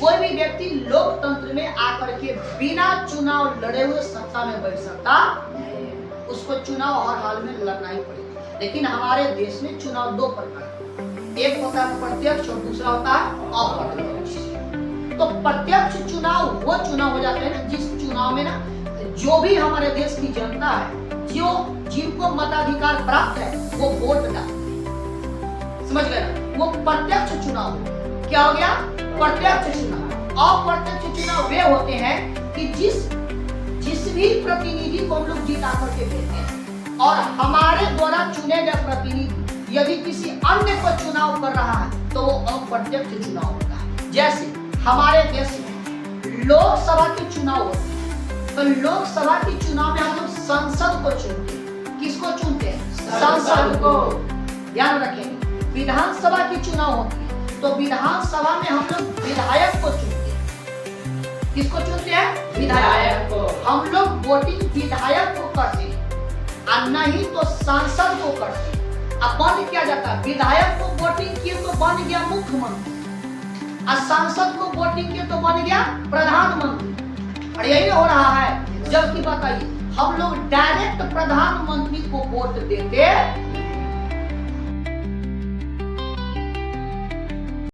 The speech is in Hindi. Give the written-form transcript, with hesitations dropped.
कोई भी व्यक्ति लोकतंत्र में आकर के बिना चुनाव लड़े हुए सत्ता में बैठ सकता, उसको चुनाव हर हाल में लड़ना ही पड़ेगा। लेकिन हमारे देश में चुनाव दो प्रकार, एक होता है प्रत्यक्ष और दूसरा होता है अप्रत्यक्ष। तो प्रत्यक्ष चुनाव वो चुनाव हो जाते हैं ना, जिस चुनाव में ना जो भी हमारे देश की जनता है, जो जिनको मताधिकार प्राप्त है, वो वोट डालते हैं। समझ गए ना? वो प्रत्यक्ष चुनाव क्या हो गया? प्रत्यक्ष चुनाव। अप्रत्यक्ष चुनाव वे होते हैं कि जिस भी प्रतिनिधि को हम लोग जिता करके देते हैं और हमारे द्वारा चुने गए प्रतिनिधि यदि किसी अन्य को चुनाव कर रहा है तो वो अप्रत्यक्ष चुनाव होता है। जैसे हमारे देश में लोकसभा के चुनाव होते हैं, तो लोकसभा के चुनाव में हम लोग संसद को चुनते हैं। किसको चुनते हैं? संसद को। ध्यान रखेंगे। विधानसभा की चुनाव होती है तो विधानसभा में हम लोग विधायक को चुनते हैं। किसको चुनते हैं? विधायक को। हम लोग वोटिंग विधायक को करते हैं और नहीं तो सांसद को करते हैं। अब बन क्या जाता है? विधायक को वोटिंग किए तो बन गया मुख्यमंत्री और सांसद को वोटिंग किए तो बन गया प्रधानमंत्री। और यही हो रहा है। जबकि बताइए हम लोग डायरेक्ट प्रधानमंत्री को वोट देते